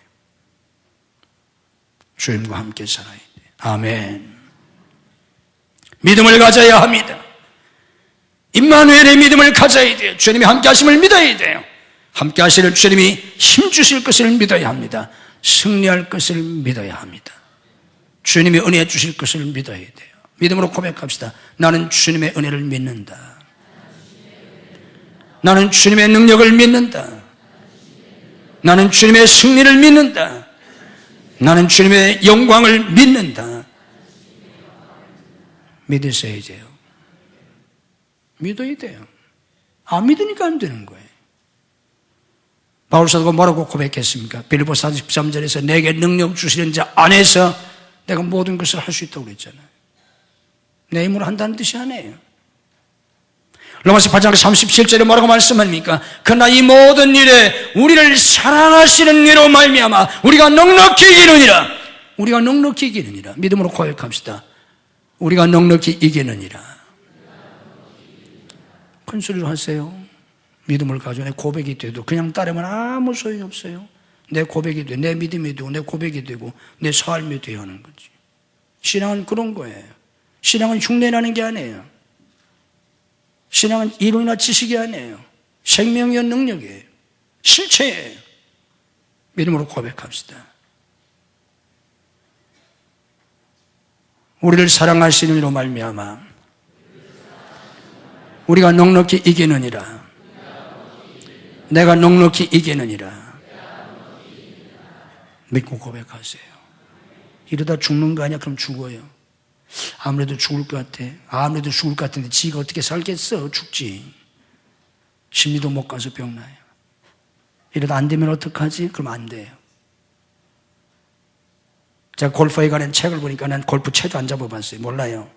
주님과 함께 살아야 돼요. 아멘. 믿음을 가져야 합니다. 임마누엘의 믿음을 가져야 돼요. 주님이 함께 하심을 믿어야 돼요. 함께 하시는 주님이 힘주실 것을 믿어야 합니다. 승리할 것을 믿어야 합니다. 주님이 은혜 주실 것을 믿어야 돼요. 믿음으로 고백합시다. 나는 주님의 은혜를 믿는다. 나는 주님의 능력을 믿는다. 나는 주님의 승리를 믿는다. 나는 주님의 영광을 믿는다. 믿으셔야 돼요. 믿어야 돼요. 안 믿으니까 안 되는 거예요. 바울사도가 뭐라고 고백했습니까? 빌립보서 13절에서 내게 능력 주시는 자 안에서 내가 모든 것을 할 수 있다고 그랬잖아요. 내 힘으로 한다는 뜻이 아니에요. 로마서 8장 37절에 뭐라고 말씀합니까? 그러나 이 모든 일에 우리를 사랑하시는 이로 말미암아 우리가 넉넉히 이기느니라. 우리가 넉넉히 이기느니라. 믿음으로 고백합시다. 우리가 넉넉히 이기느니라. 큰 소리로 하세요. 믿음을 가지고 내 고백이 돼도 그냥 따르면 아무 소용이 없어요. 내 고백이 돼, 내 믿음이 되고 내 고백이 되고 내 삶이 되어야 하는 거지. 신앙은 그런 거예요. 신앙은 흉내나는 게 아니에요. 신앙은 이론이나 지식이 아니에요. 생명이요 능력이에요. 실체예요. 믿음으로 고백합시다. 우리를 사랑하시는 이로 말미암아 우리가 넉넉히 이기느니라. 내가 넉넉히 이기느니라. 믿고 고백하세요. 이러다 죽는 거 아니야? 그럼 죽어요. 아무래도 죽을 것 같아. 아무래도 죽을 것 같은데 지가 어떻게 살겠어? 죽지. 심리도 못 가서 병나요. 이러다 안 되면 어떡하지? 그럼 안 돼요. 제가 골프에 관한 책을 보니까 난 골프채도 안 잡아봤어요. 몰라요.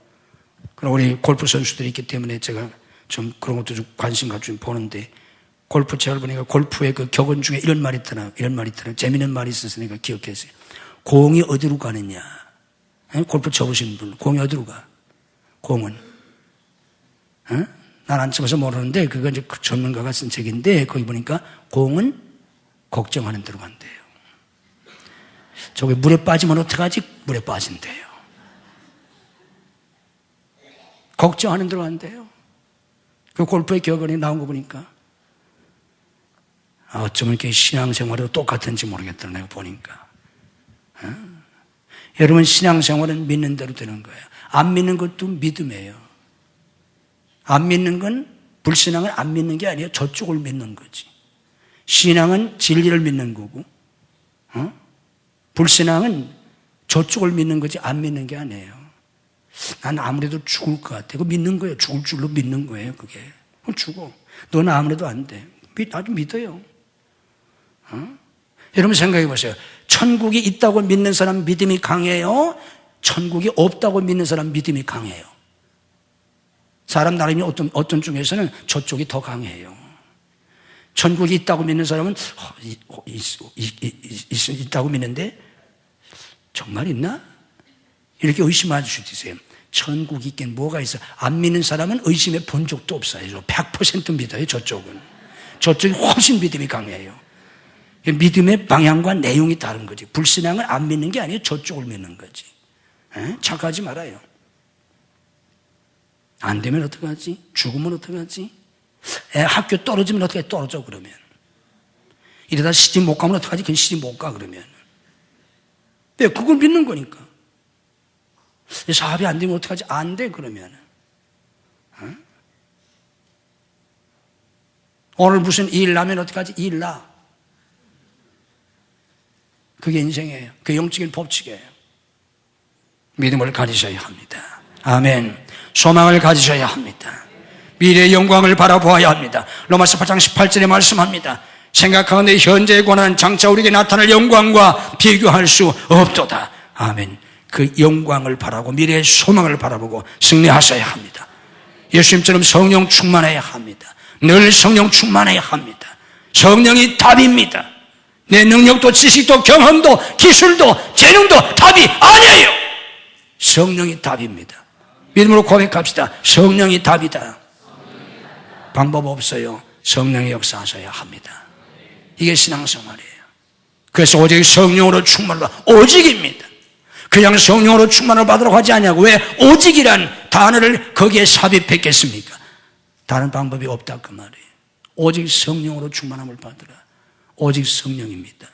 그럼 우리 골프 선수들이 있기 때문에 제가 좀 그런 것도 좀 관심 가지고 보는데 골프책을 보니까 골프의 그 격언 중에 이런 말이 있더라. 재미있는 말이 있어서 내가 기억했어요. 공이 어디로 가느냐. 골프 쳐보신 분, 공이 어디로 가? 공은. 난 안 쳐봐서 모르는데, 그거 이제 전문가가 쓴 책인데, 거기 보니까 공은 걱정하는 데로 간대요. 저기 물에 빠지면 어떡하지? 물에 빠진대요. 걱정하는 데로 간대요. 그 골프의 격언이 나온 거 보니까. 어쩌면 이렇게 신앙생활도 똑같은지 모르겠다, 내가 보니까. 여러분, 신앙생활은 믿는 대로 되는 거예요. 안 믿는 것도 믿음이에요. 안 믿는 건, 불신앙은 안 믿는 게 아니에요. 저쪽을 믿는 거지. 신앙은 진리를 믿는 거고, 불신앙은 저쪽을 믿는 거지 안 믿는 게 아니에요. 난 아무래도 죽을 것 같아. 그거 믿는 거예요. 죽을 줄로 믿는 거예요, 그게. 그럼 죽어. 너는 아무래도 안 돼. 아주 믿어요. 여러분 생각해 보세요. 천국이 있다고 믿는 사람 믿음이 강해요? 천국이 없다고 믿는 사람 믿음이 강해요? 사람 나름이 어떤 중에서는 저쪽이 더 강해요. 천국이 있다고 믿는 사람은 있다고 믿는데 정말 있나? 이렇게 의심할 수도 있어요. 천국이 있긴 뭐가 있어? 안 믿는 사람은 의심해 본 적도 없어요. 100% 믿어요. 저쪽은. 저쪽이 훨씬 믿음이 강해요. 믿음의 방향과 내용이 다른 거지. 불신앙을 안 믿는 게 아니에요. 저쪽을 믿는 거지. 착각하지 말아요. 안 되면 어떡하지? 죽으면 어떡하지? 학교 떨어지면 어떻게 떨어져 그러면? 이러다 시집 못 가면 어떡하지? 그냥 시집 못 가 그러면. 왜? 그걸 믿는 거니까. 사업이 안 되면 어떡하지? 안 돼 그러면. 오늘 무슨 일 나면 어떡하지? 일 나. 그게 인생이에요. 그게 영적인 법칙이에요. 믿음을 가지셔야 합니다. 아멘. 소망을 가지셔야 합니다. 미래의 영광을 바라보아야 합니다. 로마서 8장 18절에 말씀합니다. 생각하건대 현재에 관한 장차 우리에게 나타날 영광과 비교할 수 없도다. 아멘. 그 영광을 바라고 미래의 소망을 바라보고 승리하셔야 합니다. 예수님처럼 성령 충만해야 합니다. 늘 성령 충만해야 합니다. 성령이 답입니다. 내 능력도 지식도 경험도 기술도 재능도 답이 아니에요. 성령이 답입니다. 믿음으로 고백합시다. 성령이 답이다. 방법 없어요. 성령의 역사하셔야 합니다. 이게 신앙생활이에요. 그래서 오직 성령으로 충만을 오직입니다. 그냥 성령으로 충만을 받으라고 하지 않냐고. 왜? 오직이란 단어를 거기에 삽입했겠습니까? 다른 방법이 없다 그 말이에요. 오직 성령으로 충만함을 받으라. 오직 성령입니다.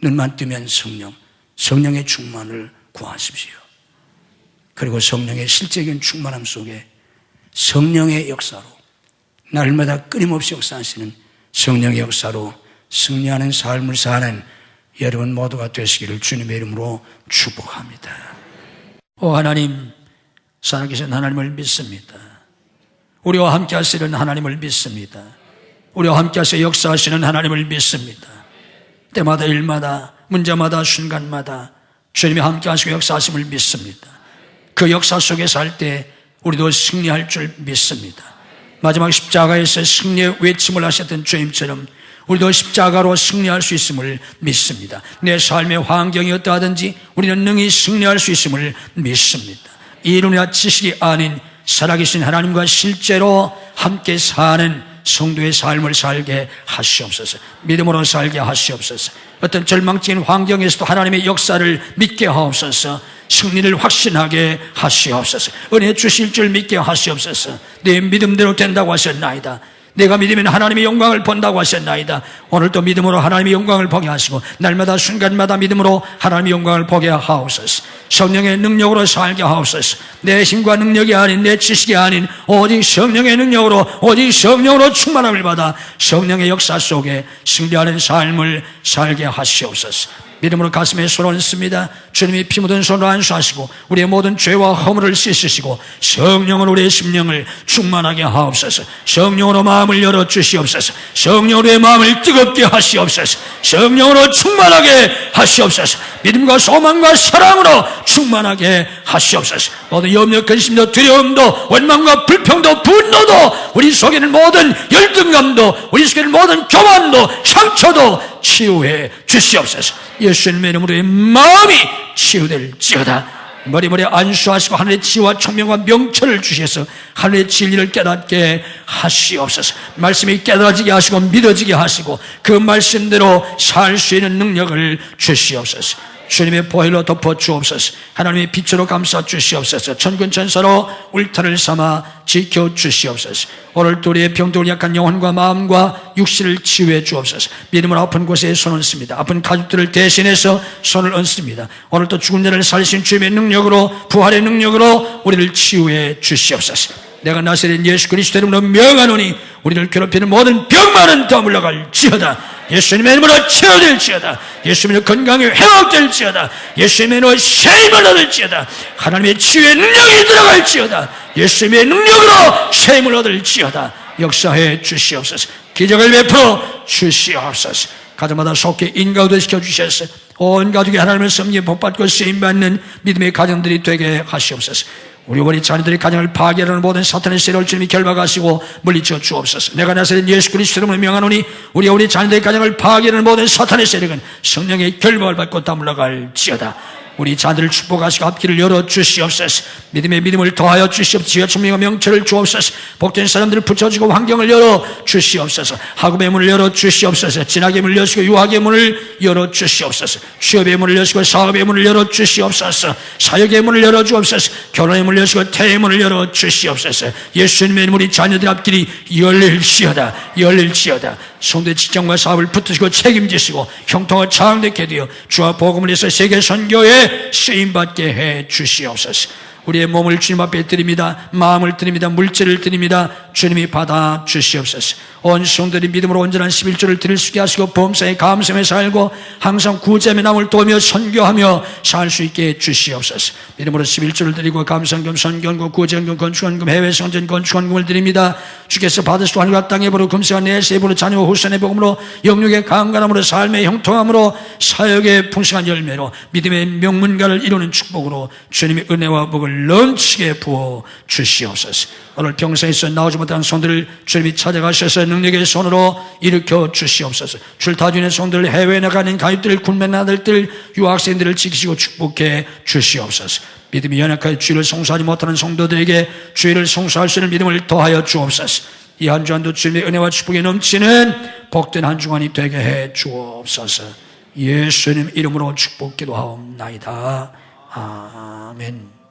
눈만 뜨면 성령, 성령의 충만을 구하십시오. 그리고 성령의 실제적인 충만함 속에 성령의 역사로 날마다 끊임없이 역사하시는 성령의 역사로 승리하는 삶을 사는 여러분 모두가 되시기를 주님의 이름으로 축복합니다. 오 하나님, 살아계신 하나님을 믿습니다. 우리와 함께 하시는 하나님을 믿습니다. 우리와 함께 하셔 역사하시는 하나님을 믿습니다. 때마다 일마다 문제마다 순간마다 주님이 함께 하시고 역사하심을 믿습니다. 그 역사 속에서 할 때 우리도 승리할 줄 믿습니다. 마지막 십자가에서 승리의 외침을 하셨던 주님처럼 우리도 십자가로 승리할 수 있음을 믿습니다. 내 삶의 환경이 어떠하든지 우리는 능히 승리할 수 있음을 믿습니다. 이론이나 지식이 아닌 살아계신 하나님과 실제로 함께 사는 성도의 삶을 살게 하시옵소서. 믿음으로 살게 하시옵소서. 어떤 절망적인 환경에서도 하나님의 역사를 믿게 하옵소서. 승리를 확신하게 하시옵소서. 은혜 주실 줄 믿게 하시옵소서. 내 믿음대로 된다고 하셨나이다. 내가 믿으면 하나님의 영광을 본다고 하셨나이다. 오늘도 믿음으로 하나님의 영광을 보게 하시고 날마다 순간마다 믿음으로 하나님의 영광을 보게 하옵소서. 성령의 능력으로 살게 하옵소서. 내 힘과 능력이 아닌 내 지식이 아닌 오직 성령의 능력으로 오직 성령으로 충만함을 받아 성령의 역사 속에 승리하는 삶을 살게 하시옵소서. 믿음으로 가슴에 손을 얹습니다. 주님이 피 묻은 손으로 안수하시고 우리의 모든 죄와 허물을 씻으시고 성령으로 우리의 심령을 충만하게 하옵소서. 성령으로 마음을 열어주시옵소서. 성령으로의 마음을 뜨겁게 하시옵소서. 성령으로 충만하게 하시옵소서. 믿음과 소망과 사랑으로 충만하게 하시옵소서. 모든 염려, 근심도 두려움도 원망과 불평도 분노도 우리 속에는 모든 열등감도 우리 속에는 모든 교만도 상처도 치유해 주시옵소서. 예수님의 이름으로의 마음이 치유될지어다. 머리머리 안수하시고 하늘의 지혜와 총명과 명철을 주셔서 하늘의 진리를 깨닫게 하시옵소서. 말씀이 깨달아지게 하시고 믿어지게 하시고 그 말씀대로 살 수 있는 능력을 주시옵소서. 주님의 보혈로 덮어 주옵소서. 하나님의 빛으로 감싸 주시옵소서. 천군 천사로 울타리를 삼아 지켜 주시옵소서. 오늘도 우리의 병들고 약한 영혼과 마음과 육신을 치유해 주옵소서. 믿음으로 아픈 곳에 손을 얹습니다. 아픈 가족들을 대신해서 손을 얹습니다. 오늘도 죽은 자를 살리신 주님의 능력으로 부활의 능력으로 우리를 치유해 주시옵소서. 내가 나사렛 예수 그리스도 이름으로 명하노니 우리를 괴롭히는 모든 병만은 다 물러갈지어다. 예수님의 이름으로 치유될지어다. 예수님의 건강이 회복될지어다. 예수님의 이름으로 새 힘을 얻을지어다. 하나님의 치유의 능력이 들어갈지어다. 예수님의 능력으로 새 힘을 얻을지어다. 역사해 주시옵소서. 기적을 베풀어 주시옵소서. 가정마다 속히 인가우도 시켜주셔서 온 가족이 하나님을 섬기게 복받고 쓰임받는 믿음의 가정들이 되게 하시옵소서. 우리 자녀들이 가정을 파괴하는 모든 사탄의 세력을 주님이 결박하시고 물리쳐 주옵소서. 내가 나사렛 예수 그리스도 이름으로 명하노니 우리 자녀들의 가정을 파괴하는 모든 사탄의 세력은 성령의 결박을 받고 다 물러갈지어다. 우리 자들을 축복하시고 앞길을 열어주시옵소서. 믿음의 믿음을 더하여 주시옵소서. 지혜와聰明과 명철을 주옵소서. 복된 사람들을 붙여주고 환경을 열어주시옵소서. 학업의 문을 열어주시옵소서. 진학의 문을 여시고 유학의 문을 열어주시옵소서. 취업의 문을 여시고 사업의 문을 열어주시옵소서. 사역의 문을 열어주옵소서. 결혼의 문을 여시고 태의 문을 열어주시옵소서. 예수님의 이름으로 우리 자녀들 앞길이 열릴지어다. 열릴지어다. 성도의 직장과 사업을 붙드시고 책임지시고 형통과 장대케 되어 주와 복음을 위해서 세계 선교에 쓰임받게 해 주시옵소서. 우리의 몸을 주님 앞에 드립니다. 마음을 드립니다. 물질을 드립니다. 주님이 받아 주시옵소서. 온 성도들이 믿음으로 온전한 11조를 드릴 수 있게 하시고 범사에 감사하며 살고 항상 구제함의 남을 도우며 선교하며 살 수 있게 해 주시옵소서. 믿음으로 11조를 드리고 감사헌금, 선교헌금, 구제헌금, 건축헌금, 해외성전 건축헌금을 드립니다. 주께서 받으시고 하늘과 땅의 보로 금세와 내세의 보로 자녀와 후손의 복음으로 영육의 강건함으로 삶의 형통함으로 사역의 풍성한 열매로 믿음의 명문가를 이루는 축복으로 주님의 은혜와 복을 넘치게 부어 주시옵소서. 오늘 평생에서 나오지 못한 성들을 주님이 찾아가셔서 능력의 손으로 일으켜 주시옵소서. 출타주의 성들, 해외에 나가는 가입들, 군맨 아들들, 유학생들을 지키시고 축복해 주시옵소서. 믿음이 연약하여 주의를 성수하지 못하는 성도들에게 주의를 성수할 수 있는 믿음을 더하여 주옵소서. 이 한 주간도 주님의 은혜와 축복이 넘치는 복된 한 주간이 되게 해 주옵소서. 예수님 이름으로 축복 기도하옵나이다. 아멘.